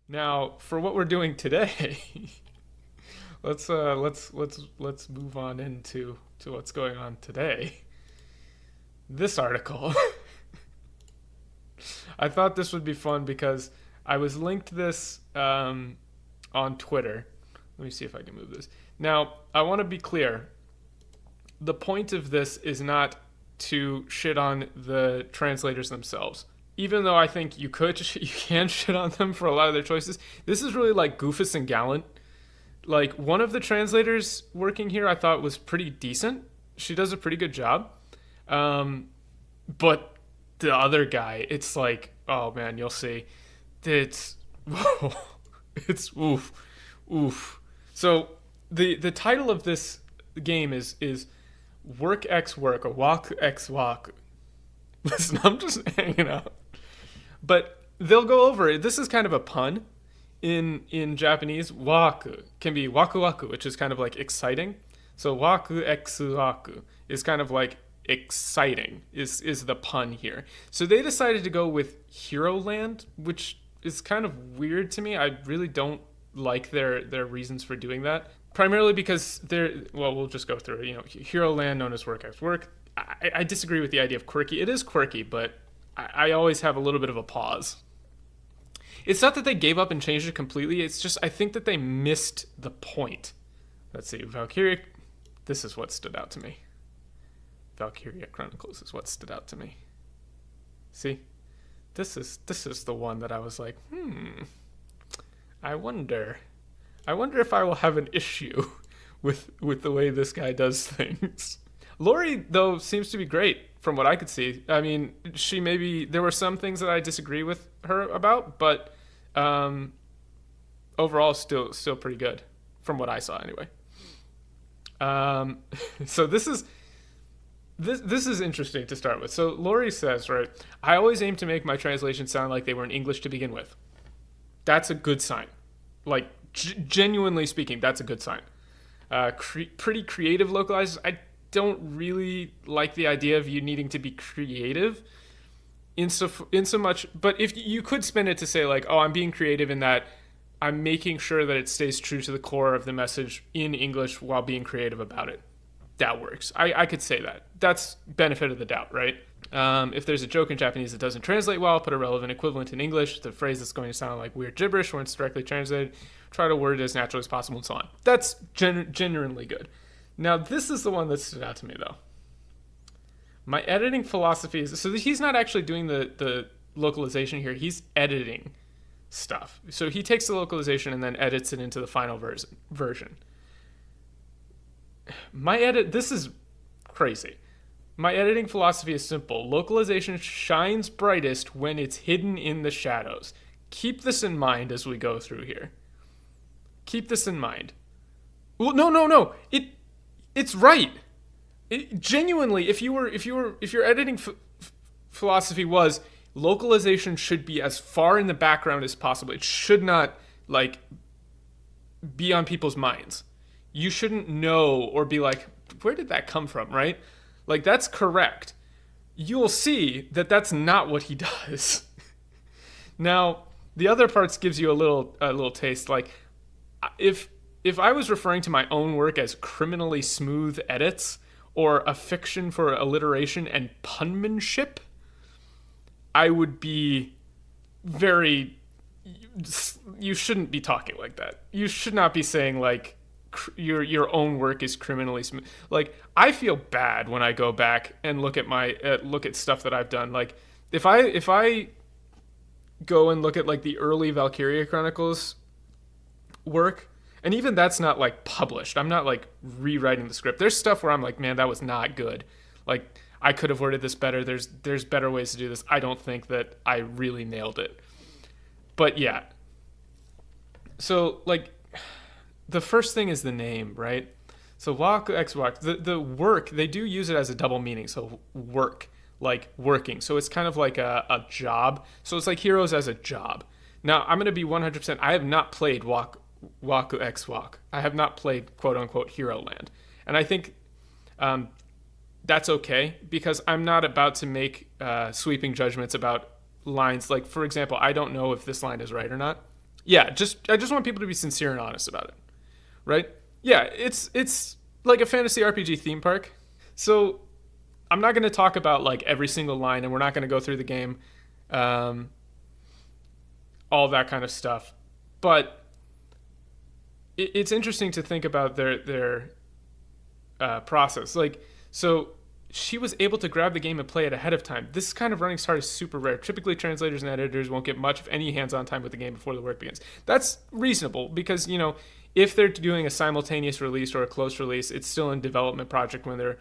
Now, for what we're doing today, let's move on into what's going on today. This article, I thought this would be fun because I was linked this on Twitter. Let me see if I can move this. Now, I want to be clear. The point of this is not to shit on the translators themselves. Even though I think you can shit on them for a lot of their choices. This is really like Goofus and Gallant. Like, one of the translators working here I thought was pretty decent. She does a pretty good job. But the other guy, it's like, oh man, you'll see. It's it's oof, oof. So the title of this game is Work X Work or Walk X Walk. Listen, I'm just hanging out. But they'll go over it. This is kind of a pun in Japanese. Waku can be waku waku, which is kind of like exciting. So waku X waku is kind of like exciting is the pun here. So they decided to go with Hero Land, which is kind of weird to me. I really don't like their reasons for doing that. Primarily because we'll just go through it. Hero Land, known as Work X Work. I disagree with the idea of quirky. It is quirky, but I always have a little bit of a pause. It's not that they gave up and changed it completely. It's just I think that they missed the point. Let's see, Valkyria. This is what stood out to me. Valkyria Chronicles is what stood out to me. See, this is the one that I was like, I wonder if I will have an issue with the way this guy does things. Lori, though, seems to be great from what I could see. I mean, there were some things that I disagree with her about, but overall, still pretty good from what I saw anyway. So this is interesting to start with. So Lori says, right, I always aim to make my translations sound like they were in English to begin with. That's a good sign. Like, genuinely speaking, that's a good sign. Pretty creative localizers. I don't really like the idea of you needing to be creative in so much, but if you could spin it to say like, oh, I'm being creative in that I'm making sure that it stays true to the core of the message in English while being creative about it. That works. I could say that. That's benefit of the doubt, right? If there's a joke in Japanese that doesn't translate well, put a relevant equivalent in English. The phrase that's going to sound like weird gibberish when it's directly translated, try to word it as naturally as possible and so on. That's genuinely good. Now, this is the one that stood out to me, though. My editing philosophy is... So he's not actually doing the localization here. He's editing stuff. So he takes the localization and then edits it into the final version. This is crazy. My editing philosophy is simple. Localization shines brightest when it's hidden in the shadows. Keep this in mind as we go through here. Keep this in mind. Well, no. It's right. Genuinely, if your editing philosophy was localization should be as far in the background as possible. It should not like be on people's minds. You shouldn't know or be like, where did that come from, right? Like, that's correct. You'll see that that's not what he does. Now, the other parts gives you a little taste. Like, if I was referring to my own work as criminally smooth edits or a fiction for alliteration and punmanship, I would be very... You shouldn't be talking like that. You should not be saying, like, your own work is criminally smooth. Like, I feel bad when I go back and look at stuff that I've done. Like, if I go and look at, like, the early Valkyria Chronicles work... And even that's not, like, published. I'm not, like, rewriting the script. There's stuff where I'm like, man, that was not good. Like, I could have worded this better. There's better ways to do this. I don't think that I really nailed it. But, yeah. So, like, the first thing is the name, right? So, Waku X Walk. The work, they do use it as a double meaning. So, work, like, working. So, it's kind of like a job. So, it's like Heroes as a job. Now, I'm going to be 100%... I have not played Waku X Walk. I have not played quote-unquote Hero Land. And I think that's okay, because I'm not about to make sweeping judgments about lines. Like, for example, I don't know if this line is right or not, Yeah, I just want people to be sincere and honest about it, right? Yeah, it's like a fantasy RPG theme park. So I'm not going to talk about like every single line, and we're not going to go through the game, um, all that kind of stuff. But it's interesting to think about their process. Like, so she was able to grab the game and play it ahead of time. This kind of running start is super rare. Typically, translators and editors won't get much, if any, hands-on time with the game before the work begins. That's reasonable because, if they're doing a simultaneous release or a close release, it's still in development project when they're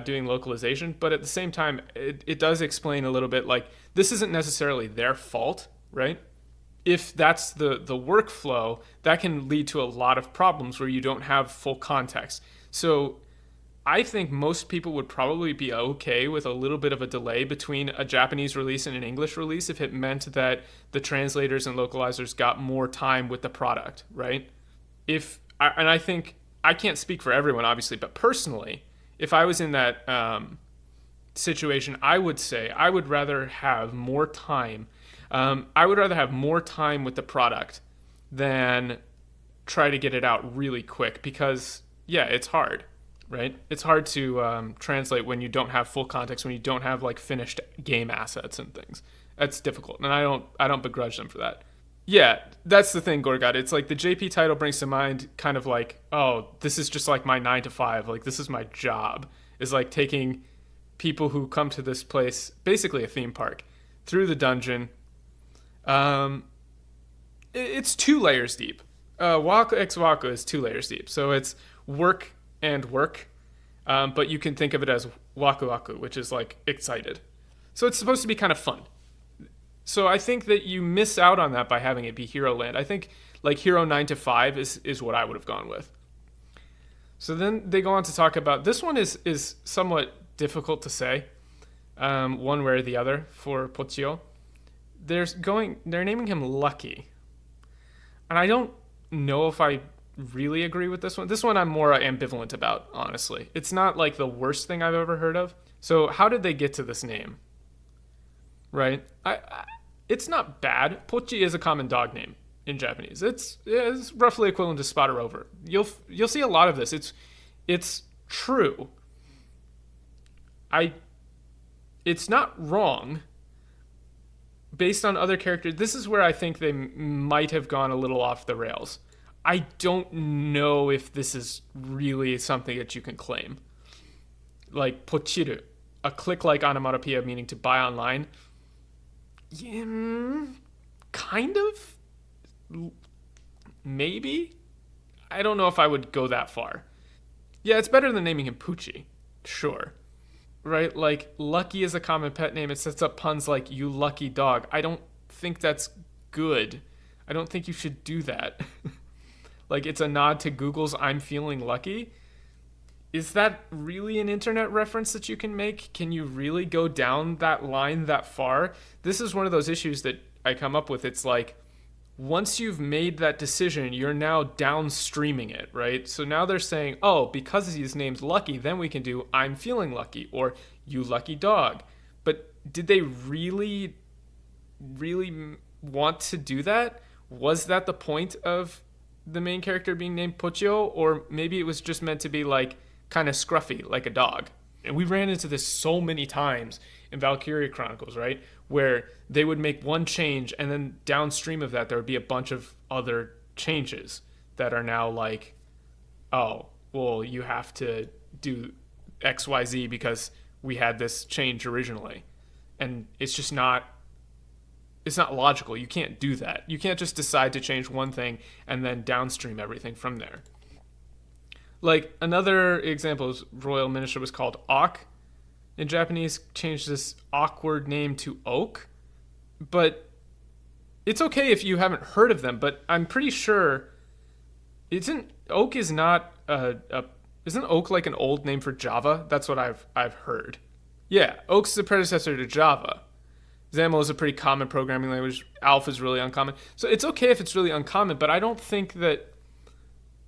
doing localization. But at the same time, it does explain a little bit like this isn't necessarily their fault, right? If that's the workflow, that can lead to a lot of problems where you don't have full context. So I think most people would probably be okay with a little bit of a delay between a Japanese release and an English release if it meant that the translators and localizers got more time with the product, right? And I think I can't speak for everyone, obviously, but personally, if I was in that situation, I would say I would rather have more time. I would rather have more time with the product than try to get it out really quick because, yeah, it's hard, right? It's hard to translate when you don't have full context, when you don't have like finished game assets and things. That's difficult, and I don't begrudge them for that. Yeah, that's the thing, Gorgat. It's like the JP title brings to mind kind of like, oh, this is just like my 9 to 5. Like, this is my job. Is like taking people who come to this place, basically a theme park, through the dungeon. It's 2 layers deep. Waku X Waku is 2 layers deep. So it's work and work. But you can think of it as Waku Waku, which is like excited. So it's supposed to be kind of fun. So I think that you miss out on that by having it be Hero Land. I think like Hero 9 to 5 is what I would have gone with. So then they go on to talk about, this one is somewhat difficult to say, one way or the other for Pochio. They're naming him Lucky. And I don't know if I really agree with this one. This one I'm more ambivalent about, honestly. It's not like the worst thing I've ever heard of. So how did they get to this name? Right? It's not bad. Pochi is a common dog name in Japanese. It's roughly equivalent to Spot Rover. You'll see a lot of this. It's true. It's not wrong. Based on other characters, this is where I think they might have gone a little off the rails. I don't know if this is really something that you can claim. Like pochiru, a click-like onomatopoeia meaning to buy online. Yeah, kind of. Maybe. I don't know if I would go that far. Yeah, it's better than naming him Poochie. Sure. Right? Like, Lucky is a common pet name. It sets up puns like, you lucky dog. I don't think that's good. I don't think you should do that. Like, it's a nod to Google's I'm feeling lucky. Is that really an internet reference that you can make? Can you really go down that line that far? This is one of those issues that I come up with. It's like, once you've made that decision, you're now downstreaming it, right? So now they're saying, oh, because his name's Lucky, then we can do I'm feeling lucky or you lucky dog. But did they really want to do that? Was that the point of the main character being named Pochio? Or maybe it was just meant to be like kind of scruffy, like a dog. And we ran into this so many times in Valkyria Chronicles, right? Where they would make one change and then downstream of that, there would be a bunch of other changes that are now like, oh, well, you have to do XYZ because we had this change originally. And it's just not logical. You can't do that. You can't just decide to change one thing and then downstream everything from there. Like, another example is Royal Minister was called Auk. In Japanese, changed this awkward name to Oak. But it's okay if you haven't heard of them, but I'm pretty sure Oak is not isn't Oak like an old name for Java? That's what I've heard. Yeah, Oak's the predecessor to Java. XAML is a pretty common programming language. Alpha is really uncommon. So it's okay if it's really uncommon, but I don't think that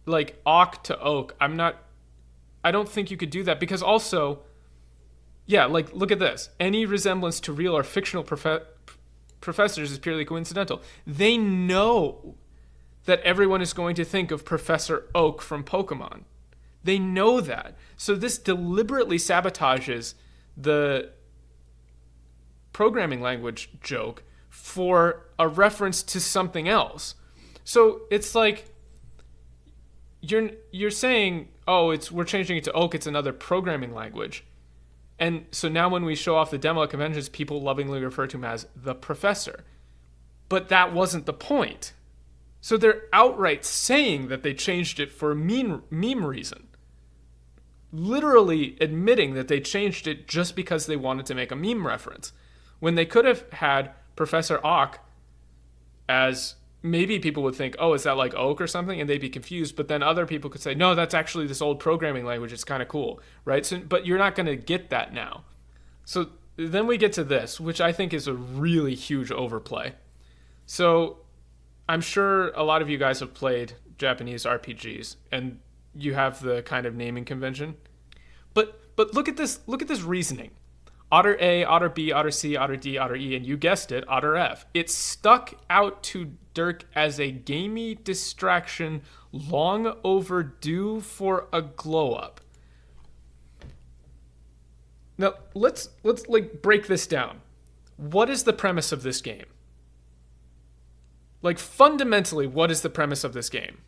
like Awk to Oak, I don't think you could do that because also, yeah, like look at this. Any resemblance to real or fictional professors is purely coincidental. They know that everyone is going to think of Professor Oak from Pokemon. They know that. So this deliberately sabotages the programming language joke for a reference to something else. So it's like you're saying, oh, we're changing it to Oak, it's another programming language. And so now when we show off the demo at conventions, people lovingly refer to him as the professor. But that wasn't the point. So they're outright saying that they changed it for a meme reason. Literally admitting that they changed it just because they wanted to make a meme reference. When they could have had Professor Ock as, maybe people would think, oh, is that like Oak or something? And they'd be confused. But then other people could say, no, that's actually this old programming language. It's kind of cool, right? So, but you're not going to get that now. So then we get to this, which I think is a really huge overplay. So I'm sure a lot of you guys have played Japanese RPGs, and you have the kind of naming convention. But look at this reasoning. Otter A, Otter B, Otter C, Otter D, Otter E, and you guessed it, Otter F. It stuck out to Dirk as a gamey distraction long overdue for a glow up. Now, let's like break this down. What is the premise of this game? Like, fundamentally, what is the premise of this game?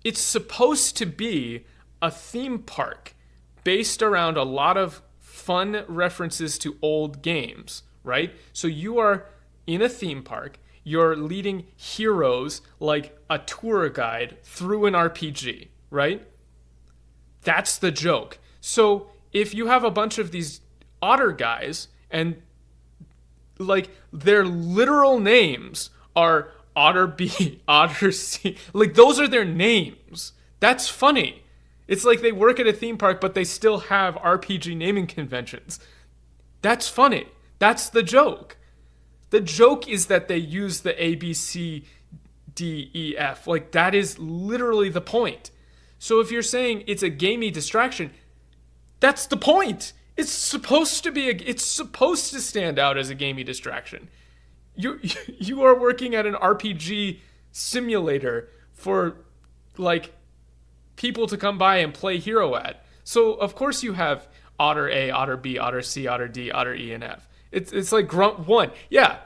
It's supposed to be a theme park based around a lot of fun references to old games, right? So you are in a theme park, you're leading heroes like a tour guide through an RPG, right? That's the joke. So if you have a bunch of these otter guys and like their literal names are Otter B, Otter C, like those are their names. That's funny. It's like they work at a theme park, but they still have RPG naming conventions. That's funny. That's the joke. The joke is that they use the A, B, C, D, E, F. Like, that is literally the point. So if you're saying it's a gamey distraction, that's the point. It's supposed to stand out as a gamey distraction. You are working at an RPG simulator for, like, people to come by and play hero at. So of course you have Otter A, Otter B, Otter C, Otter D, Otter E, and F. It's like Grunt 1. Yeah.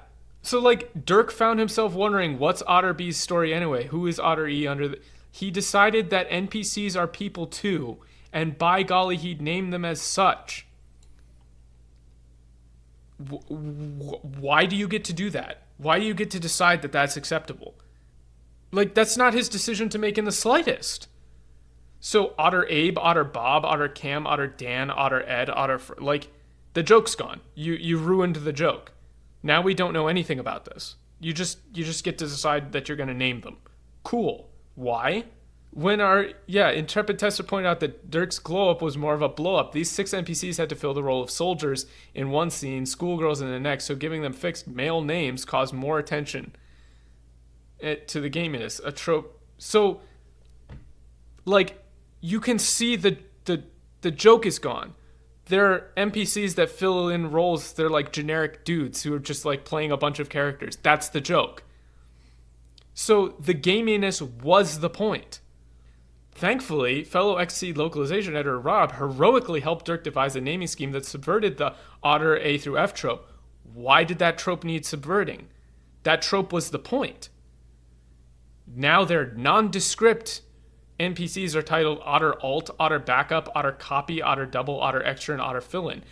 So like Dirk found himself wondering, what's Otter B's story anyway? Who is Otter E under the... He decided that NPCs are people too, and by golly, he'd name them as such. Why do you get to do that? Why do you get to decide that that's acceptable? Like, that's not his decision to make in the slightest. So Otter Abe, Otter Bob, Otter Cam, Otter Dan, Otter Ed, like, the joke's gone. You ruined the joke. Now we don't know anything about this. You just get to decide that you're going to name them. Cool. Why? When Intrepid Tester pointed out that Dirk's glow up was more of a blow up. These 6 NPCs had to fill the role of soldiers in one scene, schoolgirls in the next, so giving them fixed male names caused more attention to the gaminess. A trope. So, like, you can see the joke is gone. They're NPCs that fill in roles. They're like generic dudes who are just like playing a bunch of characters. That's the joke. So the gaminess was the point. Thankfully, fellow XC localization editor Rob heroically helped Dirk devise a naming scheme that subverted the Otter A through F trope. Why did that trope need subverting? That trope was the point. Now they're nondescript NPCs are titled Otter Alt, Otter Backup, Otter Copy, Otter Double, Otter Extra, and Otter Fill-In.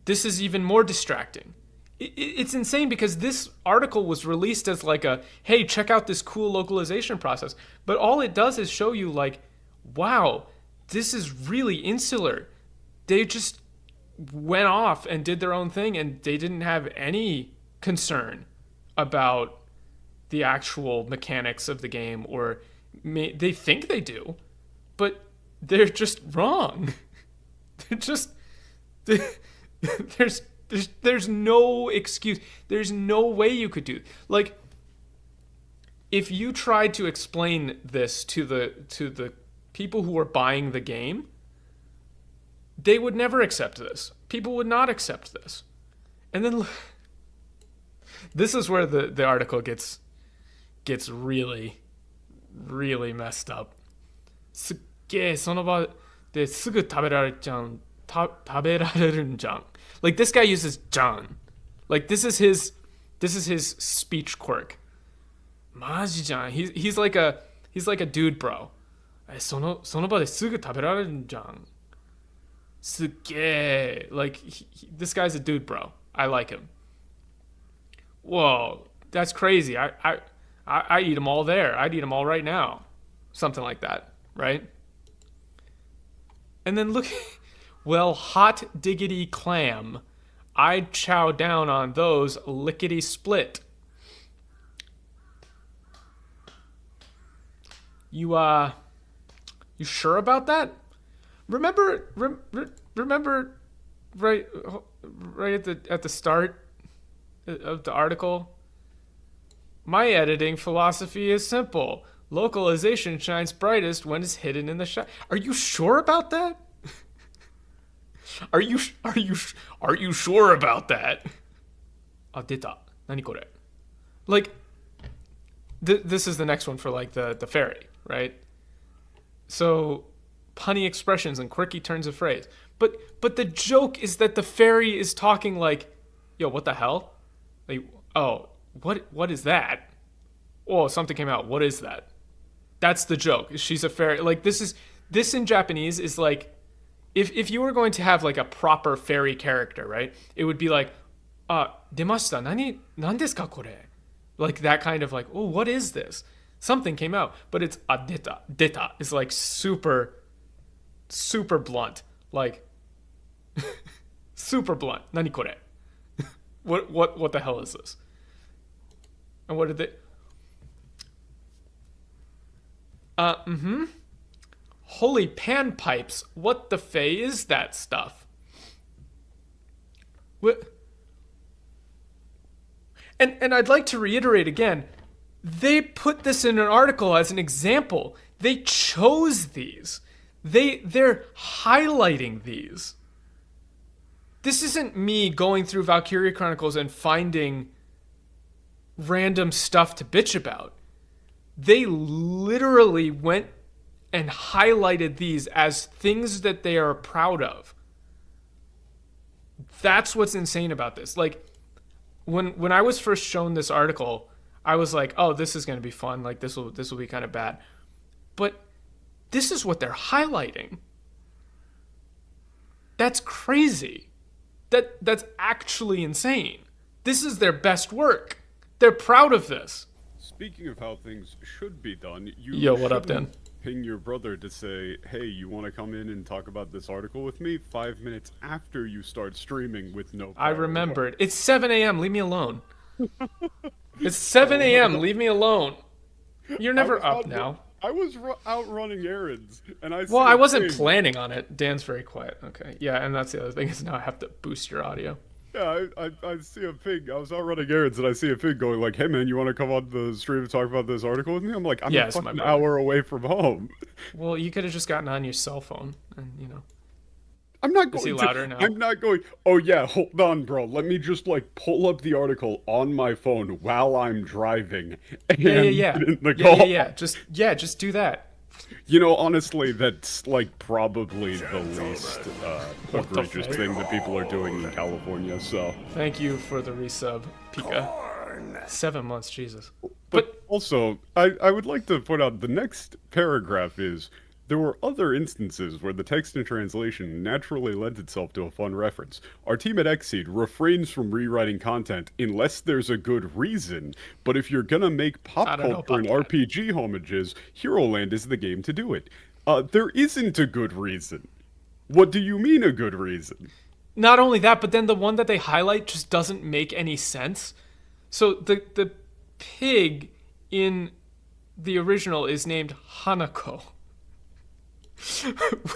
This is even more distracting. It's insane because this article was released as like a, hey, check out this cool localization process. But all it does is show you like, wow, this is really insular. They just went off and did their own thing and they didn't have any concern about the actual mechanics of the game, or they think they do, but they're just wrong. There's no excuse. There's no way you could do, like, if you tried to explain this to the people who are buying the game, they would never accept this. People would not accept this. And then this is where the article gets gets really, really messed up. すっげえその場ですぐ食べられちゃう食べられるんじゃん Like this guy uses じゃん Like this is his speech quirk マジじゃん he's like a dude bro その場ですぐ食べられるんじゃんすっげえ Like this guy's a dude bro I like him Whoa that's crazy I eat them all there I'd eat them all right now something like that right and then look well hot diggity clam I'd chow down on those lickety split you sure about that remember right at the start of the article my editing philosophy is simple localization shines brightest when it's hidden in the shadow are you sure about that are you sure about that あ出た何これ like this is the next one for like the fairy right so punny expressions and quirky turns of phrase but the joke is that the fairy is talking like yo what the hell like oh what is that oh something came out what is that that's the joke she's a fairy like this in Japanese is like if you were going to have like a proper fairy character right it would be like 出ました何ですかこれ like that kind of like oh what is this something came out but it's 出た is like super blunt like super blunt 何これ what the hell is this and what did they holy panpipes what the fey is that stuff what and I'd like to reiterate again they put this in an article as an example they chose these they're highlighting these this isn't me going through Valkyria Chronicles and finding random stuff to bitch about they literally went and highlighted these as things that they are proud of that's what's insane about this like when I was first shown this article I was like oh this is going to be fun like this will be kind of bad but this is what they're highlighting that's crazy that's actually insane this is their best work they're proud of this Speaking of how things should be done, Yo, what up, Dan? Ping your brother to say, hey, you want to come in and talk about this article with me 5 minutes after you start streaming with no power. I remembered. It's 7 a.m. Leave me alone. It's 7 a.m. Leave me alone. You're never up now. I was out running errands, and Well, I wasn't planning on it. Dan's very quiet. Okay. Yeah, and that's the other thing is now I have to boost your audio. Yeah, I see a pig. I was out running errands, and I see a pig going like, hey, man, you want to come on the stream and talk about this article with me? I'm like, I'm a fucking hour away from home. Well, you could have just gotten on your cell phone, and, I'm not going Is he louder now? I'm not going, oh, yeah, hold on, bro. Let me just, pull up the article on my phone while I'm driving. And yeah. Get in the call. Yeah. Just do that. Honestly, that's, probably the least egregious thing that people are doing in California, so... Thank you for the resub, Pika. 7 months, Jesus. But also, I would like to point out the next paragraph is... There were other instances where the text and translation naturally lent itself to a fun reference. Our team at Xseed refrains from rewriting content unless there's a good reason, but if you're gonna make pop culture and RPG homages, Hero Land is the game to do it. There isn't a good reason. What do you mean a good reason? Not only that, but then the one that they highlight just doesn't make any sense. So the pig in the original is named Hanako.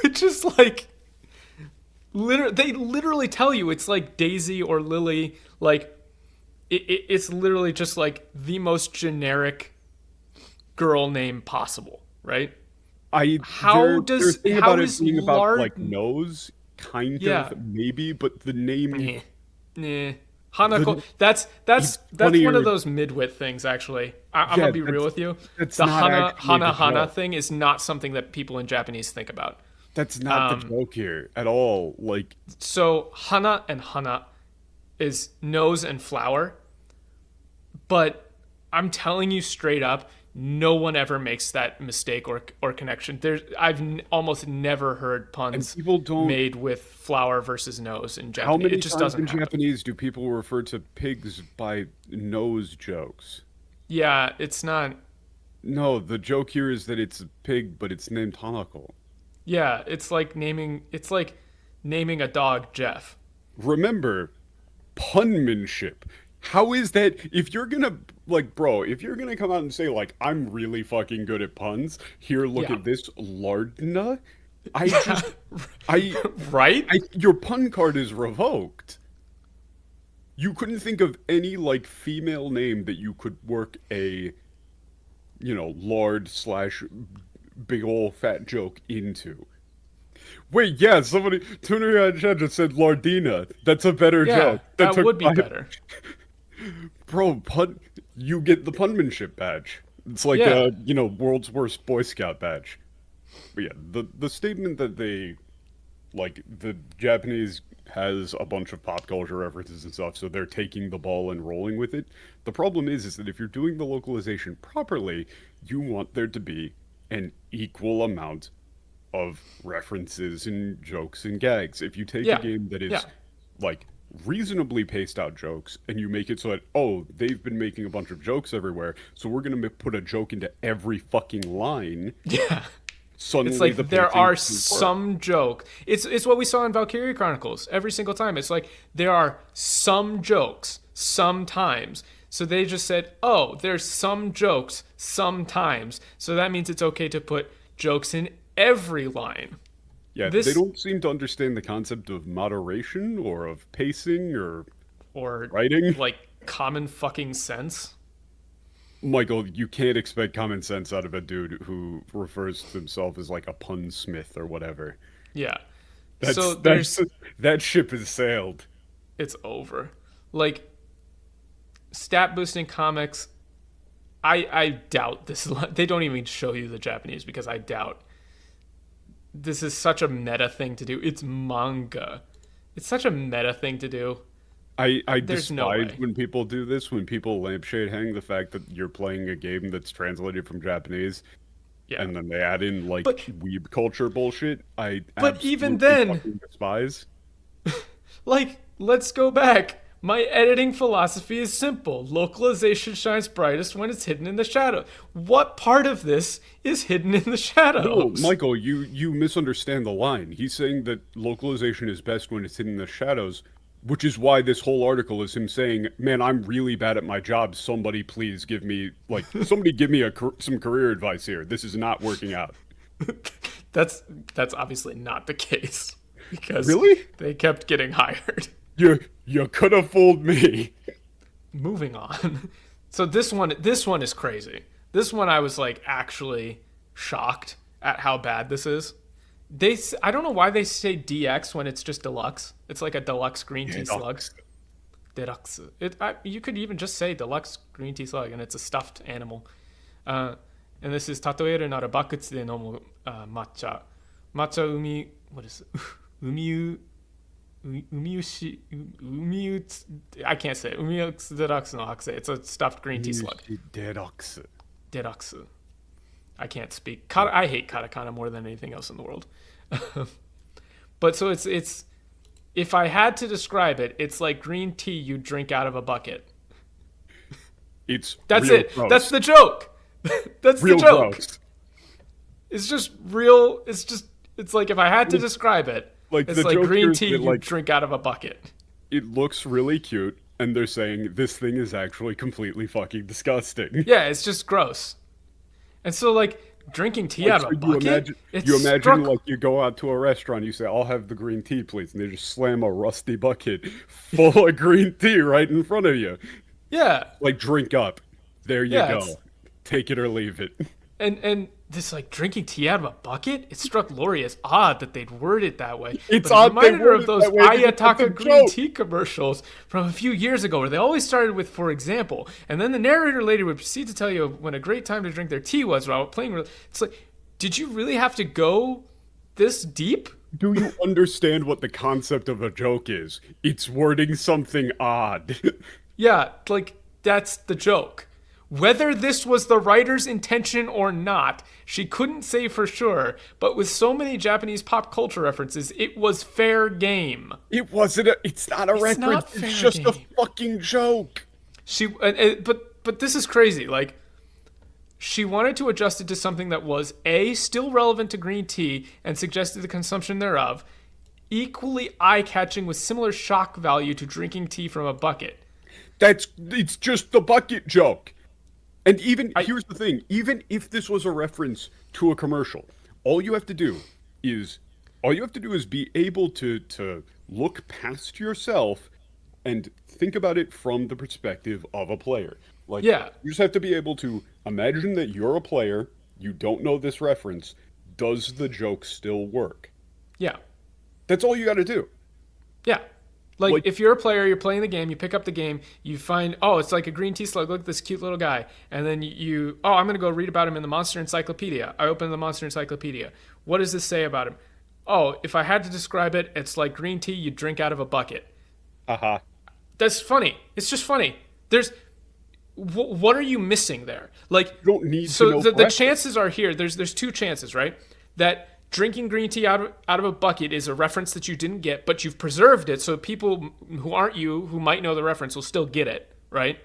Which is they literally tell you it's like Daisy or Lily, it's literally just the most generic girl name possible, right? How is being about nose kind of maybe, but the name nah. Hanako. The, That's it's one of funnier. those midwit things. Actually, I'm Yeah, gonna be real with you. that's The not actually the hana joke. thing is not something that people in Japanese think about. That's not the joke here at all. Like, So hana and hana is nose and flower, but I'm telling you straight up, no one ever makes that mistake or connection. Almost never heard and puns people don't. made with flower versus nose in How Japanese. It many just times doesn't in happen. Japanese do people refer to pigs by nose jokes? Yeah, it's not. No, the joke here is that it's a pig, but it's named Hanako. Yeah, it's like naming a dog Jeff. Remember, punmanship. How is that? If you're gonna, like, bro, if you're gonna come out and say, like, I'm really fucking good at puns, here, look Yeah. at this lardna, I just, I, Right? your pun card is revoked. You couldn't think of any, like, female name that you could work a, lard slash big ol' fat joke into. Wait, yeah, somebody, Tuner just said lardina. That's a better Yeah, joke. That that took would be five. better. Bro, you get the punmanship badge. It's like Yeah. world's worst Boy Scout badge. But yeah, the statement that the Japanese has a bunch of pop culture references and stuff, so they're taking the ball and rolling with it. The problem is that if you're doing the localization properly, you want there to be an equal amount of references and jokes and gags. If you take a Yeah. game that Yeah. is like reasonably paced out jokes and you make it so that, oh, they've been making a bunch of jokes everywhere, so we're going to put a joke into every fucking line. Yeah. Suddenly It's like the there pacing are doesn't work. some joke. It's what we saw in Valkyria Chronicles every single time. It's like there are some jokes sometimes. So they just said, "Oh, there's some jokes sometimes." So that means it's okay to put jokes in every line. Yeah, they This don't seem to understand the concept of moderation or of pacing or or writing. like common fucking sense. Michael, you can't expect common sense out of a dude who refers to himself as like a punsmith or whatever. Yeah. That's So that's there's that ship has sailed. it's over. Like stat boosting comics, I doubt this. They don't even show you the Japanese because I doubt this is such a meta thing to do. It's manga. It's such a meta thing to do. I There's no despise way. when people do this, when people lampshade hang the fact that you're playing a game that's translated from Japanese Yeah. and then they add in like But weeb culture bullshit. I even absolutely then, fucking despise. like, let's go back. My editing philosophy is simple. Localization shines brightest when it's hidden in the shadow. What part of this is hidden in the No, shadows? Michael, you misunderstand the line. He's saying that localization is best when it's hidden in the shadows, which is why this whole article is him saying, "Man, I'm really bad at my job. Somebody please give me somebody give me some career advice here. This is not working out." That's obviously not the case because Really? they kept getting hired. You could have fooled me. Moving on. So this one is crazy. This one I was like actually shocked at how bad this is. I don't know why they say DX when it's just deluxe. It's like a deluxe green tea slug. Deluxe. You could even just say deluxe green tea slug and it's a stuffed animal. And this is 例えるならバケツで飲む抹茶。抹茶海、what is it? 海牛 I can't say it. 海牛デラックスの剥製. It's a stuffed green tea slug. Deluxe. Deluxe. I can't speak. I hate katakana more than anything else in the world. But so it's if I had to describe it, it's like green tea you drink out of a bucket. It's That's real it. gross. That's the joke. That's real the joke. gross. It's just real. It's like if I had to describe it, Like, it's the like joke here green is tea that, you like, drink out of a bucket. it looks really cute, and they're saying this thing is actually completely fucking disgusting. Yeah, it's just gross. And so like drinking tea out of a So bucket. It's you imagine struck- like you go out to a restaurant, you say, "I'll have the green tea, please," and they just slam a rusty bucket full of green tea right in front of you. Yeah. Like, drink up. There you Yeah, go. it's- Take it or leave it. And this like drinking tea out of a bucket, it struck Lori as odd that they'd word it that way. It's But it odd they reminded her worded of those that way because that's a Ayataka green joke. tea commercials from a few years ago, where they always started with "for example," and then the narrator later would proceed to tell you when a great time to drink their tea was while playing. It's like, did you really have to go this deep? Do you understand what the concept of a joke is? It's wording something odd. Yeah, like that's the joke. Whether this was the writer's intention or not, she couldn't say for sure, but with so many Japanese pop culture references, it was fair game. It wasn't a, it's not a reference, not fair it's just a game. fucking joke. But this is crazy. Like, she wanted to adjust it to something that was A, still relevant to green tea and suggested the consumption thereof, equally eye-catching with similar shock value to drinking tea from a bucket. It's just the bucket joke. And here's the thing, even if this was a reference to a commercial, all you have to do is be able to look past yourself and think about it from the perspective of a player. Like, Yeah. you just have to be able to imagine that you're a player, you don't know this reference, does the joke still work? Yeah. That's all you got to do. Yeah. Like, if you're a player, you're playing the game, you pick up the game, you find, oh, it's like a green tea slug, look at this cute little guy. And then I'm going to go read about him in the Monster Encyclopedia. I open the Monster Encyclopedia. What does this say about him? Oh, if I had to describe it, it's like green tea you drink out of a bucket. Uh-huh. That's funny. It's just funny. What are you missing there? Like, You don't need so to know the correctly. chances are here. There's two chances, right? That drinking green tea out of a bucket is a reference that you didn't get, but you've preserved it so people who aren't you, who might know the reference, will still get it, right?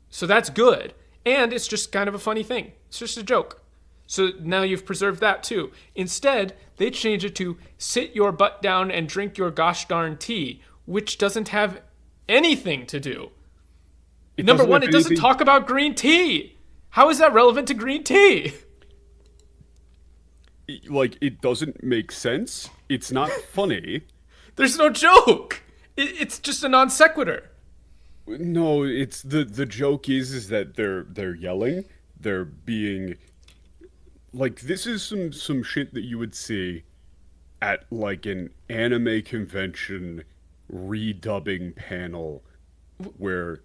So that's good. And it's just kind of a funny thing. It's just a joke. So now you've preserved that too. Instead, they change it to sit your butt down and drink your gosh darn tea, which doesn't have anything to do. Number one, it doesn't talk about green tea. How is that relevant to green tea? Like, it doesn't make sense. It's not funny. There's no joke. It's just a non sequitur. No, it's the joke is that they're yelling. They're being like, this is some shit that you would see at like an anime convention redubbing panel where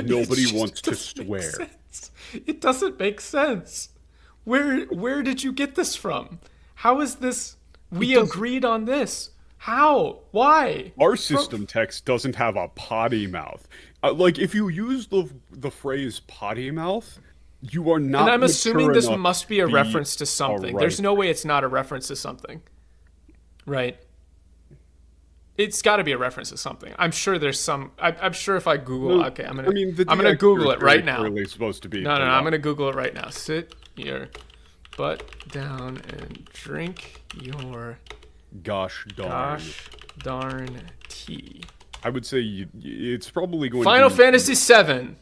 nobody wants to swear. It doesn't make sense. Where did you get this from? How is this? We agreed on this. How? Why? Our system text doesn't have a potty mouth. Like, if you use the phrase potty mouth, you are not. And I'm assuming mature this enough must be a reference to something. right. There's no way it's not a reference to something. Right? It's got to be a reference to something. I'm sure there's some. I'm sure if I Google, okay, I'm gonna Google it right now. Really supposed to be. No, I'm gonna Google it right now. Sit your butt down and drink your Gosh darn tea. I would say it's probably going. Final to be, Fantasy VII.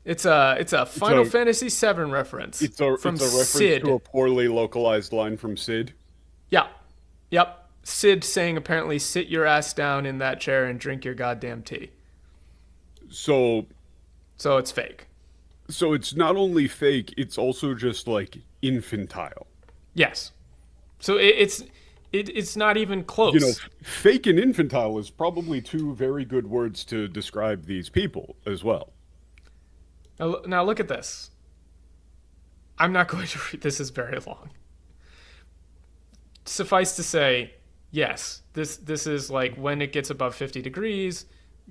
It's a Final Fantasy VII reference. It's a reference Sid. to a poorly localized line from Sid. Yeah. Yep. Sid saying apparently sit your ass down in that chair and drink your goddamn tea. So it's fake. So it's not only fake, it's also just like infantile. Yes. So it's not even close. You know, fake and infantile is probably two very good words to describe these people as well. Now look at this. I'm not going to read this. Is very long. Suffice to say, yes, this is like when it gets above 50 degrees,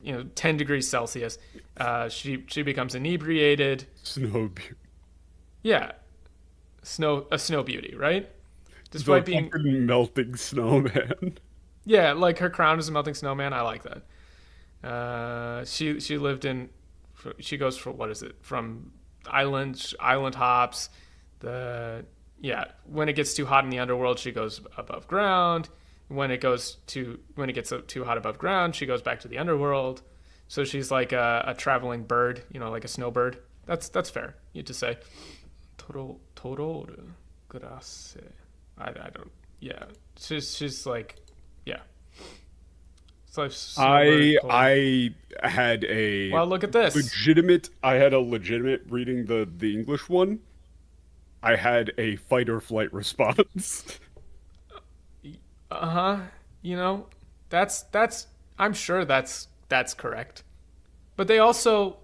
10 degrees Celsius, she becomes inebriated. Snow beauty. Yeah, a snow beauty, right? Despite being melting snowman. Yeah, like her crown is a melting snowman. I like that. She lived in. She goes for what is it from island hops. When it gets too hot in the underworld, she goes above ground. When it gets too hot above ground, she goes back to the underworld. So she's like a traveling bird, like a snowbird. That's fair. You to say. Toro grasse. I don't. Yeah. She's like, yeah. So I had a well, look at this. I had a legitimate reading the English one. I had a fight or flight response. Uh-huh. You know, that's I'm sure that's correct. But they also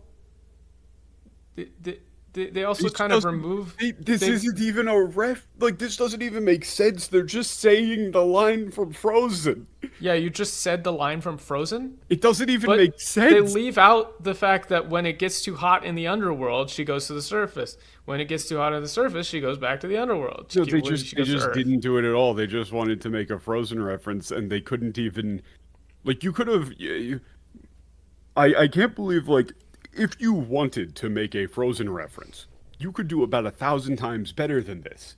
they, they also This kind of doesn't. remove This they isn't even a ref. Like this doesn't even make sense. They're just saying the line from Frozen. yeah, you just said the line from Frozen, It doesn't even but make they sense. leave out the fact that when it gets too hot in the underworld, she goes to the surface. When it gets too hot on the surface, she goes back to the underworld. No, they She just they goes to just Earth. didn't do it at all. They just wanted to make a Frozen reference, and they couldn't even like you could have. I can't believe like if you wanted to make a Frozen reference, you could do about 1,000 times better than this.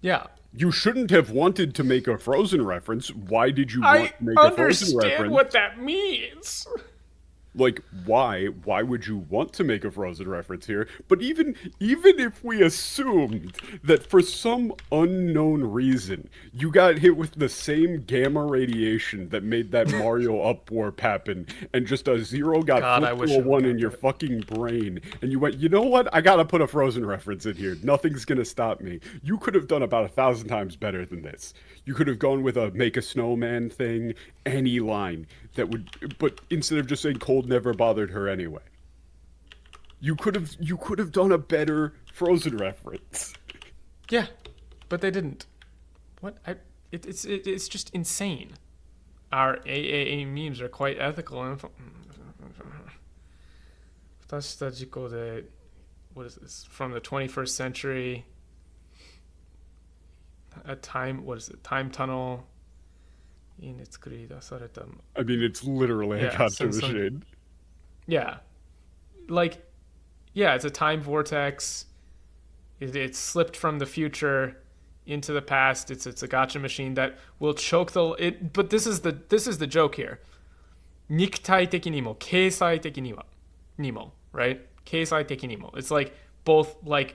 Yeah. You shouldn't have wanted to make a Frozen reference. Why did you I want to make a Frozen understand reference? what that means. Like why would you want to make a Frozen reference here? But even if we assumed that for some unknown reason you got hit with the same gamma radiation that made that Mario upwarp happen, and just a zero got God, I flipped wish to a it would one in your happen. fucking brain, and you went, you know what, I gotta put a Frozen reference in here, nothing's gonna stop me. You could have done about 1,000 times better than this. You could have gone with a make a snowman thing, any line that would, but instead of just saying cold never bothered her anyway. You could have done a better Frozen reference. Yeah, but they didn't. What? It's just insane. Our AAA memes are quite ethical and. 私たち語で what is this from the 21st century? A time what is it? Time tunnel. いいね作り出された I mean, it's literally a yeah gotcha some machine. yeah like yeah it's a time vortex. It's slipped from the future into the past. It's a gotcha machine that will choke the it. But this is the joke here. 肉体的にも経済的にも right? 経済的にも it's like both like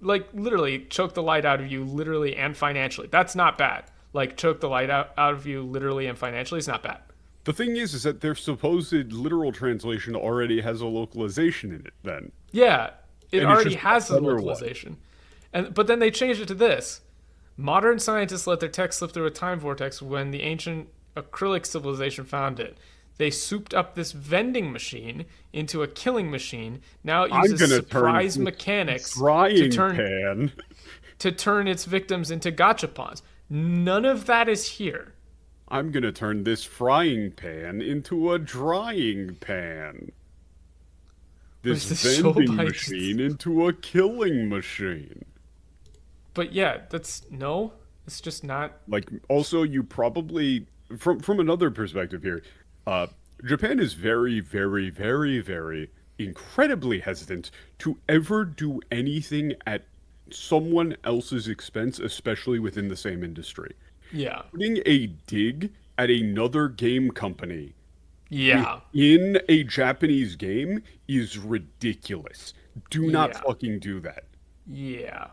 literally choke the light out of you literally and financially. That's not bad. Like choke the light out of you literally and financially is not bad. The thing is that their supposed literal translation already has a localization in it. Then, Yeah, it and it's already just has a the better one. localization. But then they changed it to this. Modern scientists let their text slip through a time vortex when the ancient acrylic civilization found it. They souped up this vending machine into a killing machine. Now it I'm uses gonna turn surprise this mechanics frying pan. to turn its victims into gachapons. None of that is here. I'm gonna turn this frying pan into a drying pan. What This is this show vending by- machine into a killing machine. But yeah, that's no. It's just not. Like, also, you probably from another perspective here, Japan is very, very, very, very incredibly hesitant to ever do anything at someone else's expense, especially within the same industry. Yeah. Putting a dig at another game company Yeah. in a Japanese game is ridiculous. Do not Yeah. fucking do that. Yeah.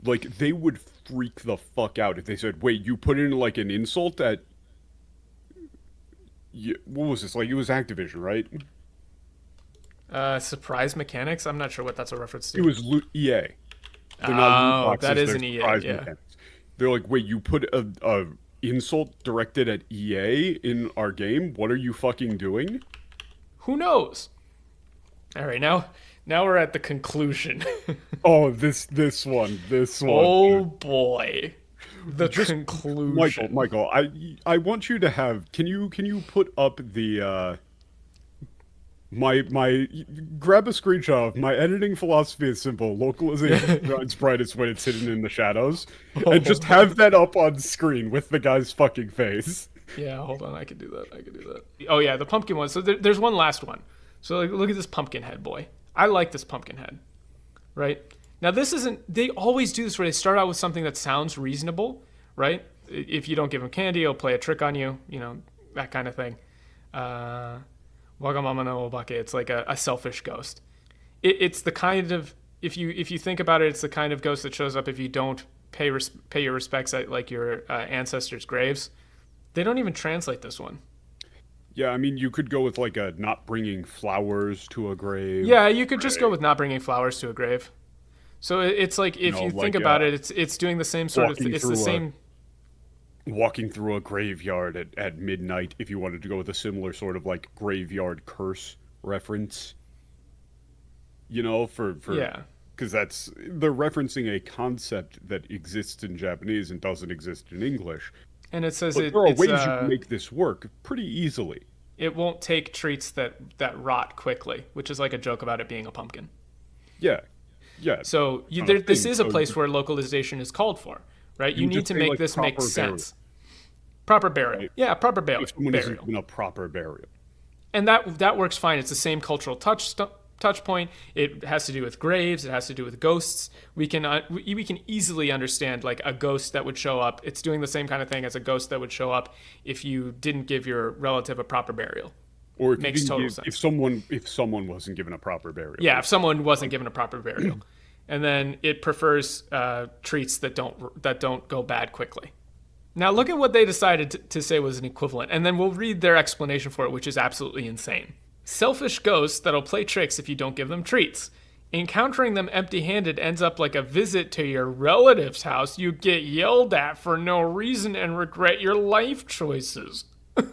Like, they would freak the fuck out if they said, wait, you put in like an insult at. What was this? Like, it was Activision, right? Surprise mechanics. I'm not sure what that's a reference to. It was EA. They're not loot Oh, boxes, that is they're an EA. surprise Yeah. mechanics. They're like, wait, you put a insult directed at EA in our game? What are you fucking doing? Who knows? All right, now we're at the conclusion. Oh, this one. Oh boy, the conclusion. Michael, I want you to have. Can you put up the my grab a screenshot of my editing philosophy is simple. Localization shines brightest when it's hidden in the shadows, and just have that up on screen with the guy's fucking face. Yeah, hold on. I could do that. Oh yeah, the pumpkin one. So there's one last one. So like, look at this pumpkin head boy. I like this pumpkin head. Right? Now this isn't. They always do this where they start out with something that sounds reasonable. Right? If you don't give him candy, he'll play a trick on you. You know, that kind of thing. Wagamama no obake. It's like a selfish ghost. It's the kind of if you think about it, it's the kind of ghost that shows up if you don't pay your respects at like your ancestors' graves. They don't even translate this one. Yeah, I mean, you could go with like a not bringing flowers to a grave. Yeah, you could just go with not bringing flowers to a grave. So it's like You if know, you think like about it, it's doing the same sort of. walking It's the through same. walking through a graveyard at midnight, if you wanted to go with a similar sort of like graveyard curse reference. You know, for Yeah, because that's they're referencing a concept that exists in Japanese and doesn't exist in English. and it says But it there are it's ways you can make this work pretty easily. it won't take treats that rot quickly, which is like a joke about it being a pumpkin. Yeah, yeah. So Kind of this thing. is a So place where localization is called for, right? You need just to say, make like, this make proper burial. sense. Proper burial. Right. Yeah, proper burial. If someone isn't given a proper burial. And that works fine. It's the same cultural touch point. It has to do with graves. It has to do with ghosts. We can easily understand like a ghost that would show up. It's doing the same kind of thing as a ghost that would show up if you didn't give your relative a proper burial. Or if Makes you total give, sense. if someone wasn't given a proper burial. Yeah, if someone wasn't given a proper burial, and then it prefers treats that don't go bad quickly. Now look at what they decided to say was an equivalent, and then we'll read their explanation for it, which is absolutely insane. Selfish ghosts that'll play tricks if you don't give them treats. Encountering them empty-handed ends up like a visit to your relative's house. You get yelled at for no reason and regret your life choices.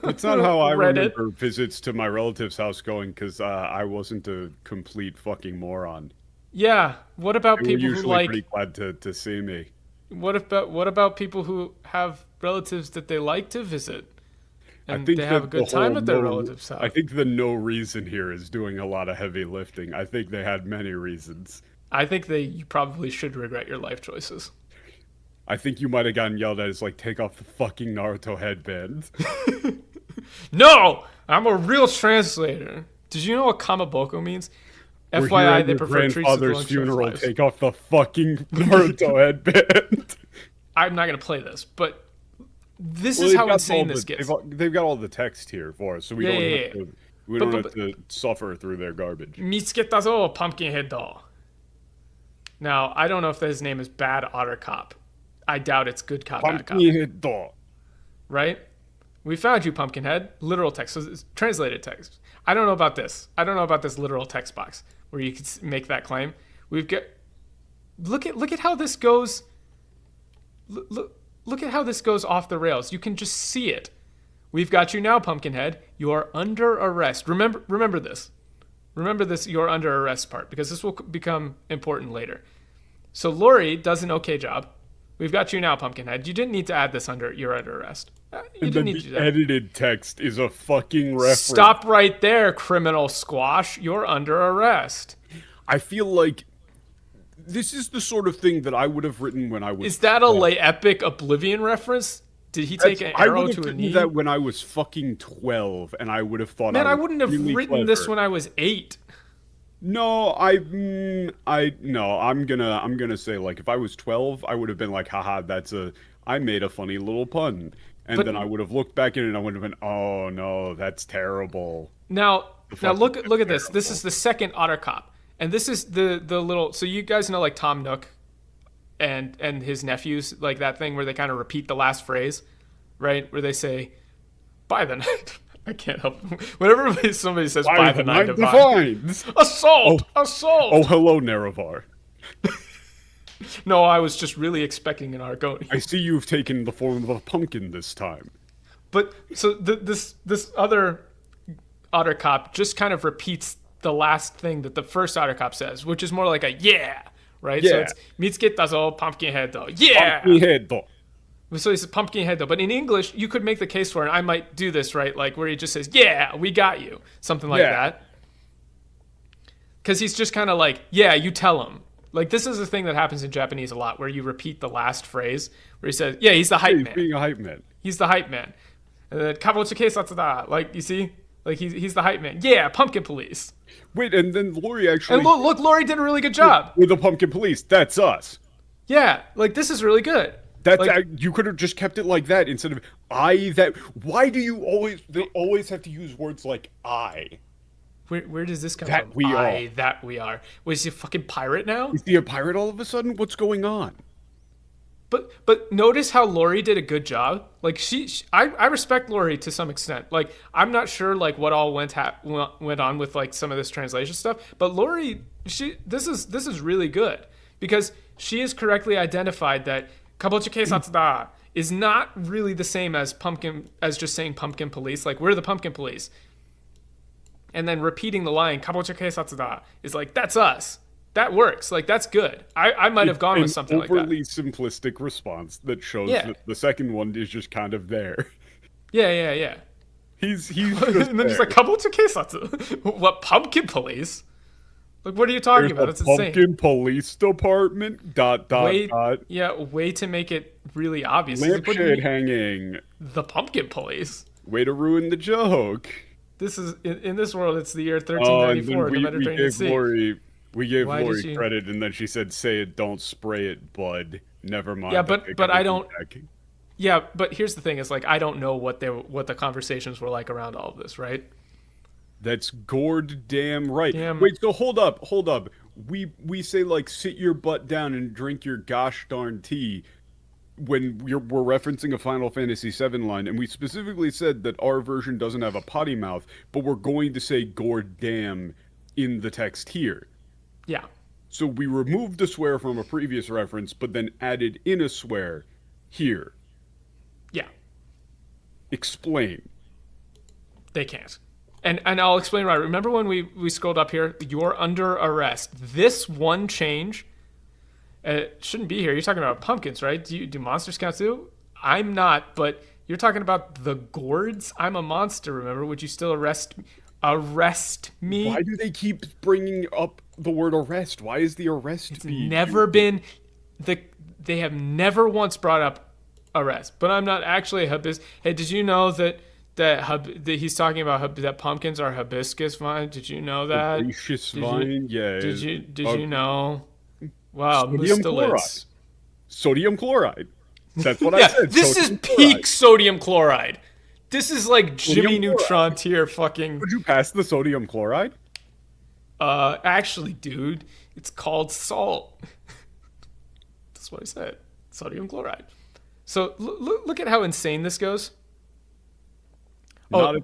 That's not how I Reddit. remember visits to my relative's house going, because I wasn't a complete fucking moron. Yeah, what about They were people who usually like? pretty glad to see me. What about people who have relatives that they like to visit, I and think they have a that good the time whole at their no- relative's house? I think the no reason here is doing a lot of heavy lifting. I think they had many reasons. I think you probably should regret your life choices. I think you might have gotten yelled at as like, take off the fucking Naruto headband. No, I'm a real translator. Did you know what kamaboko means? We're here FYI, at they your prefer treats to grandfather's long funeral. lives. Take off the fucking Naruto headband. I'm not gonna play this, but this Well, is they've how got insane all this the- gets. they've got all the text here for us, so we Yeah, don't yeah, have yeah. to. We don't But- have to suffer through their garbage. Mitsuketazo Pumpkinhead doll. Now, I don't know if his name is Bad Otter Cop. I doubt it's Good Cop, Bad Cop. Pumpkinhead doll. Right? We found you, Pumpkinhead. Literal text. So it's translated text. I don't know about this. I don't know about this literal text box where you could make that claim. We've got. Look at how this goes. Look at how this goes off the rails. You can just see it. We've got you now, Pumpkinhead. You are under arrest. Remember this. Remember this. You're under arrest part, because this will become important later. So Lori does an okay job. We've got you now, Pumpkinhead. You didn't need to add this under. You're under arrest. You And didn't then need to do the that. edited text is a fucking reference. Stop right there, criminal squash. You're under arrest. I feel like this is the sort of thing that I would have written when I was. Is that a lay epic Oblivion reference? Did he take an I arrow would have to a written knee? that when I was fucking 12, and I would have thought. Man, I was wouldn't have really written this clever. when I was 8. No, no. I'm gonna say, like, if I was 12, I would have been like, haha, I made a funny little pun, and But- then I would have looked back at it and I would have been, oh no, that's terrible. Now fuck look is at this. terrible? This is the second Otter Cop, and this is the little. So you guys know like Tom Nook, and his nephews, like that thing where they kind of repeat the last phrase, right? Where they say, "By the night." I can't help it. Whenever somebody says "by the night divine," divines. assault, assault. Oh, hello, Nerevar. No, I was just really expecting an Argonian. I see you've taken the form of a pumpkin this time. But so this other Otter Cop just kind of repeats the last thing that the first Otter Cop says, which is more like a yeah, right? So Yeah. it's Mitsuketazo Pumpkinhead though. Yeah. Pumpkinhead though. So it's Pumpkinhead though. But in English, you could make the case for it. And I might do this, right? Like where he just says, "Yeah, we got you," something like Yeah. that. Because he's just kind of like, "Yeah, you tell him." Like this is a thing that happens in Japanese a lot, where you repeat the last phrase, where he says, "Yeah, he's the hype He's man. being a hype man. He's the hype man." And then Kabuchi Keisatsu da. Like you see, like he's the hype man. Yeah, pumpkin police. Wait, and then Lori actually And look, Lori did a really good job. with the pumpkin police. That's us. Yeah, like this is really good. That's Like- you could have just kept it like that instead of I that. Why do you always have to use words like I? Where does this come That from? we are. That we are. Was he a fucking pirate now? Is he a pirate all of a sudden? What's going on? But notice how Lori did a good job. Like I respect Lori to some extent. Like I'm not sure like what all went on with like some of this translation stuff. But Lori, this is really good because she has correctly identified that kabochike satsuda is not really the same as just saying pumpkin police. Like, we're the pumpkin police. And then repeating the line kabochike satsuda is like, that's us. That works. Like, that's good. I might have gone with something like that. Overly simplistic response that shows that the second one is just kind of there. Yeah. He's just and then he's like, kabochike satsu? What, pumpkin police? Like, what are you talking about? It's insane. Pumpkin police department, ... Yeah, way to make it really obvious. Lampshade hanging. The pumpkin police. Way to ruin the joke. This is, in this world, it's the year 1394 in the Mediterranean Sea. We gave Lori credit, and then she said, "Say it, don't spray it, bud." Never mind. Yeah, but I don't. Yeah, but here's the thing: is like, I don't know what the conversations were like around all of this, right? That's gourd damn right. Damn. Wait, so hold up. We say, like, sit your butt down and drink your gosh darn tea when we're referencing a Final Fantasy VII line, and we specifically said that our version doesn't have a potty mouth, but we're going to say gourd damn in the text here. Yeah. So we removed a swear from a previous reference, but then added in a swear here. Yeah. Explain. They can't. And I'll explain why. Remember when we scrolled up here? You're under arrest. This one change, it shouldn't be here. You're talking about pumpkins, right? Do monsters count too? I'm not, but you're talking about the gourds? I'm a monster, remember? Would you still arrest me? Why do they keep bringing up the word arrest? Why is the arrest It's never been... They have never once brought up arrest. But I'm not actually a hibiscus. Hey, did you know that he's talking about that pumpkins are hibiscus vine? Did you know that? Hibiscus vine? Yeah. Did you know? Wow, mustelids. Sodium chloride. That's what I said. This is peak sodium chloride. This is like Jimmy Neutron tier fucking... Would you pass the sodium chloride? Actually, dude, it's called salt. That's what I said. Sodium chloride. So look at how insane this goes.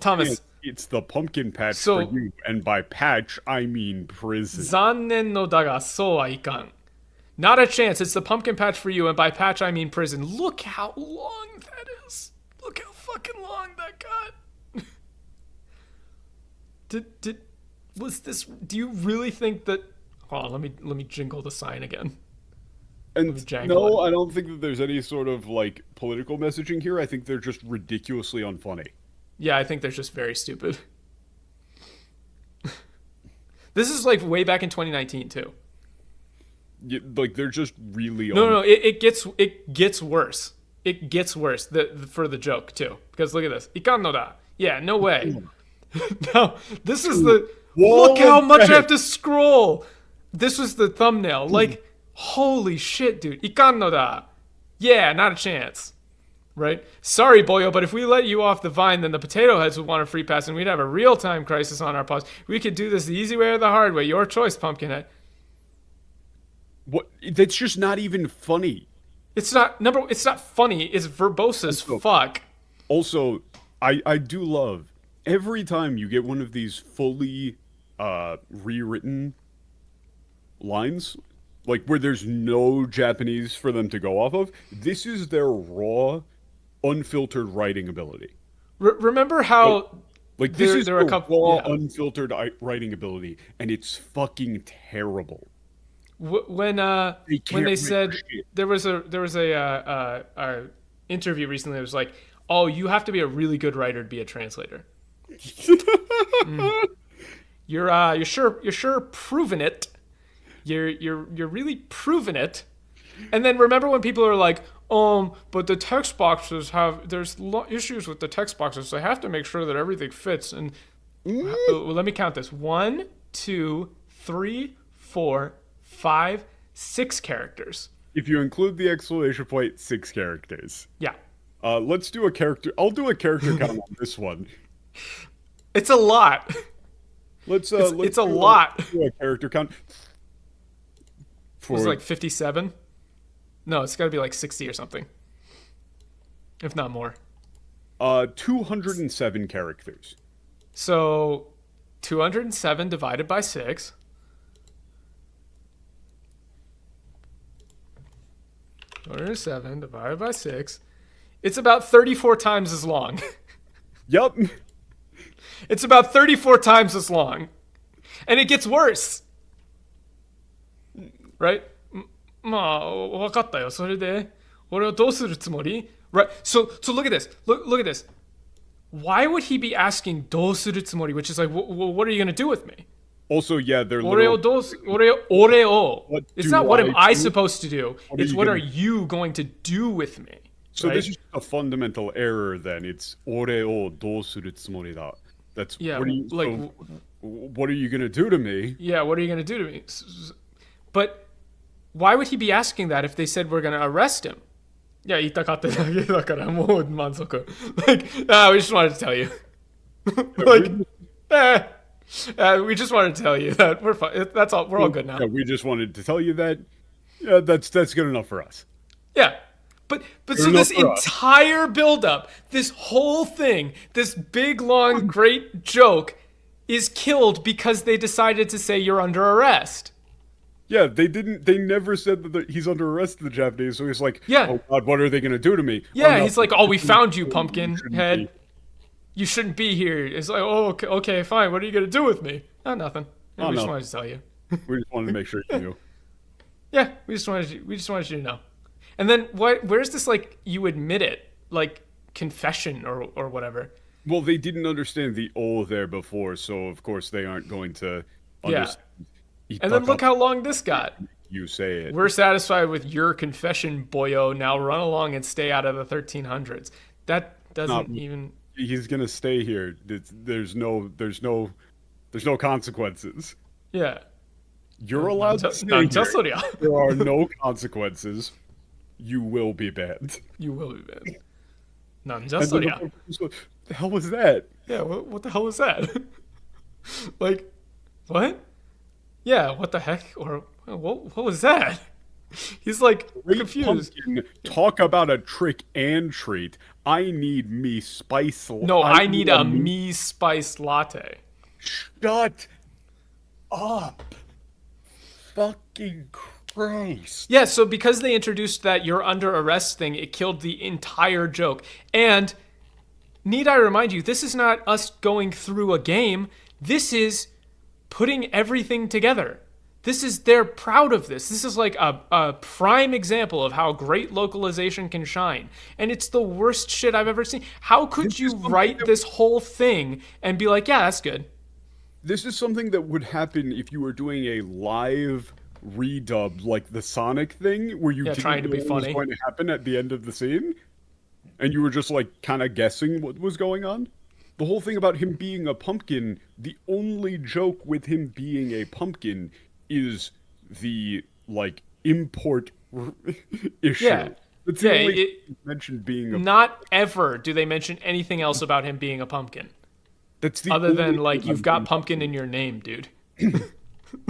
Thomas. It's the pumpkin patch for you, and by patch, I mean prison. Zannen no daga so wa ikan. Not a chance. It's the pumpkin patch for you, and by patch, I mean prison. Look how long that is. Look how fucking long that got. Was this? Do you really think that? Hold on, let me jingle the sign again. And no, I don't think that there's any sort of like political messaging here. I think they're just ridiculously unfunny. Yeah, I think they're just very stupid. This is like way back in 2019 too. Yeah, like they're just really no. It gets worse. It gets worse for the joke too. Because look at this. Ikan no da. Yeah, no way. No, this is the. Look how much I have to scroll. This was the thumbnail. Like, holy shit, dude. Ikan no da. Yeah, not a chance. Right? Sorry, Boyo, but if we let you off the vine, then the potato heads would want a free pass and we'd have a real-time crisis on our paws. We could do this the easy way or the hard way. Your choice, Pumpkinhead. What? That's just not even funny. It's not funny. It's verbose as fuck. Also, I do love every time you get one of these fully rewritten lines, like where there's no Japanese for them to go off of. This is their raw, unfiltered writing ability. Remember how this is their raw, unfiltered writing ability, and it's fucking terrible. When they said there was a interview recently that was like, oh, you have to be a really good writer to be a translator. You're sure proving it. You're really proving it. And then remember when people are like, but the text boxes there's issues with the text boxes. So I have to make sure that everything fits. And let me count this: 1, 2, 3, 4, 5, 6 characters. If you include the exclamation point, 6 characters. Yeah. Let's do a character. I'll do a character count on this one. It's a lot. It's a lot. Do a character count. Was it like 57? No, it's got to be like 60 or something, if not more. 207 characters. So, 207 divided by 6. 207 divided by 6. It's about 34 times as long. Yup. It's about 34 times as long. And it gets worse. Right? まあ、わかったよ。それで、俺はどうするつもり? Right? So look at this. Look at this. Why would he be asking どうするつもり? Which is like, what are you going to do with me? Also, yeah, they're 俺をどうす、俺を. What It's do not what am I do? supposed to do. What are It's you what gonna- are you going to do with me? So right? this is a fundamental error then. It's 俺をどうするつもりだ. That's Yeah, what are you, like- so, what are you going to do to me? Yeah, what are you going to do to me? But why would he be asking that if they said we're going to arrest him? いや、言いたかっただけだからもう満足. Like, we just wanted to tell you. Like, we just wanted to tell you that we're fine. That's all. We're all good now. Yeah, we just wanted to tell you that. Yeah, that's good enough for us. Yeah. But so enough this for us. entire buildup, this whole thing, this big, long, great joke is killed because they decided to say you're under arrest. Yeah, they never said that he's under arrest, the Japanese, so he's like, Yeah. oh God, what are they going to do to me? Yeah, Oh, no, he's like, oh, we found you, you pumpkin shouldn't head. be. You shouldn't be here. It's like, oh, okay, fine. What are you going to do with me? Oh, nothing. Yeah, Oh, we just no. wanted to tell you. We just wanted to make sure you knew. Yeah, we just wanted you to know. And then where's this, like, you admit it, like, confession or whatever? Well, they didn't understand the O there before, so of course they aren't going to understand. And then look how long this got. You say it. We're satisfied with your confession, boyo. Now run along and stay out of the 1300s. That doesn't even. He's gonna stay here. There's no consequences. Yeah. You're allowed to stay Nanja here. soria. There are no consequences. You will be banned. You will be banned. Nanja soria. The hell was that? Yeah. What the hell was that? Like, what? Yeah. What the heck? Or what was that? He's like Great confused. Pumpkin, talk about a trick and treat. I need me spice. No, I need a me spice latte. Shut up. Fucking Christ. Yeah, so because they introduced that you're under arrest thing, it killed the entire joke. And need I remind you, this is not us going through a game. This is putting everything together. They're proud of this. This is like a prime example of how great localization can shine. And it's the worst shit I've ever seen. How could you write this whole thing and be like, yeah, that's good? This is something that would happen if you were doing a live redub, like the Sonic thing, where you didn't trying to know be what funny. was going to happen at the end of the scene, and you were just like kind of guessing what was going on. The whole thing about him being a pumpkin, the only joke with him being a pumpkin is the like import issue. Yeah. That's the Yeah, only thing you mentioned being a. Not ever do they mention anything else about him being a pumpkin. That's the Other than, only like, thing you've I'm got being- pumpkin in your name, dude.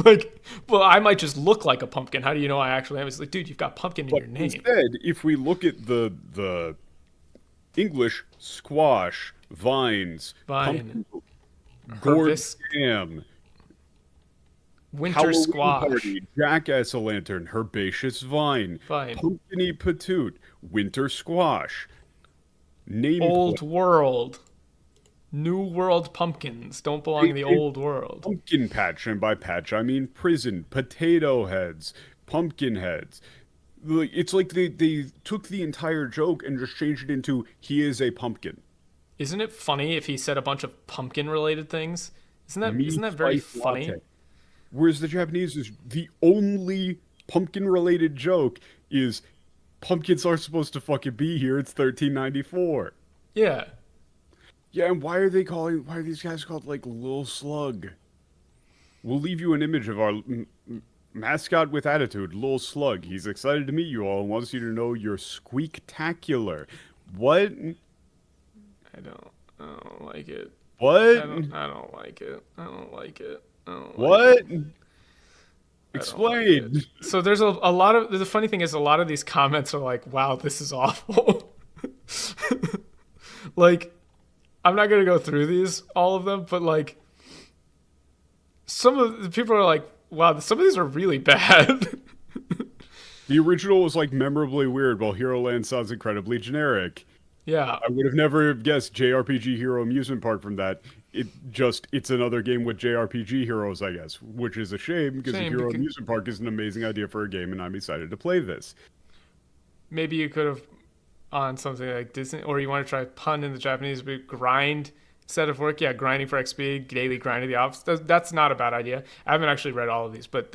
Like, well, I might just look like a pumpkin. How do you know I actually am? It's like, dude, you've got pumpkin in But your name. instead, if we look at the English squash, vines, Vine, gourd harvest, jam, winter Halloween squash, party, jack-o'-lantern, herbaceous vine, Vine. pumpkiny patoot, winter squash, name old world, new world pumpkins don't belong in the old world. pumpkin patch, and by patch I mean prison, potato heads, pumpkin heads. Like, it's like they took the entire joke and just changed it into he is a pumpkin. Isn't it funny if he said a bunch of pumpkin related things? Isn't that Me very spice funny? latte. Whereas the Japanese is the only pumpkin related joke is pumpkins are supposed to fucking be here. It's 1394. Yeah. Yeah, and why are these guys called like Lil Slug? We'll leave you an image of our mascot with attitude, Lil Slug. He's excited to meet you all and wants you to know you're squeaktacular. What? I don't like it. What? I don't like it. I don't like it. I don't like What? it. Explain. So there's a lot of, the funny thing is a lot of these comments are like, wow, this is awful. Like, I'm not going to go through these, all of them, but like, some of the people are like, wow, some of these are really bad. The original was like memorably weird, while Hero Land sounds incredibly generic. Yeah, I would have never guessed JRPG Hero Amusement Park from that. It's another game with JRPG heroes, I guess, which is a shame because the same. Hero Because Amusement Park is an amazing idea for a game, and I'm excited to play this. maybe you could have on something like Disney, or you want to try pun in the Japanese, but grind instead of work. Yeah, grinding for XP, daily grind of the office. That's not a bad idea. I haven't actually read all of these, but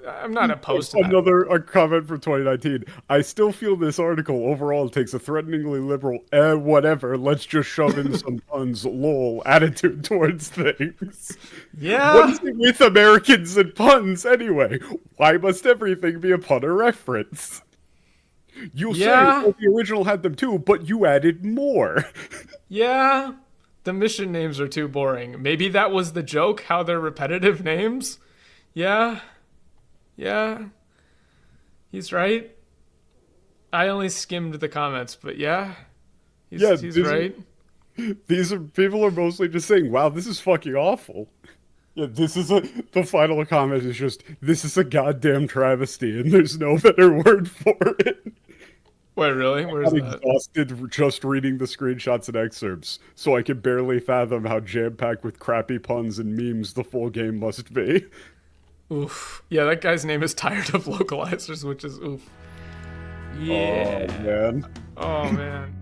I'm not opposed to that. Another a comment from 2019. I still feel this article overall takes a threateningly liberal, whatever, let's just shove in some puns, lol, attitude towards things. What Yeah, is it with Americans and puns anyway? Why must everything be a pun or reference? You'll say, yeah, well, the original had them too, but you added more. yeah. The mission names are too boring. Maybe that was the joke, how they're repetitive names. Yeah, yeah. He's right. I only skimmed the comments, but yeah, Yeah, he's right. these are people are mostly just saying, "Wow, this is fucking awful." Yeah, the final comment is just, "This is a goddamn travesty," and there's no better word for it. Wait, really? Where's I'm that? exhausted just reading the screenshots and excerpts, so I can barely fathom how jam-packed with crappy puns and memes the full game must be. Oof. Yeah, that guy's name is Tired of Localizers, which is oof. Oh Yeah. man. Oh man.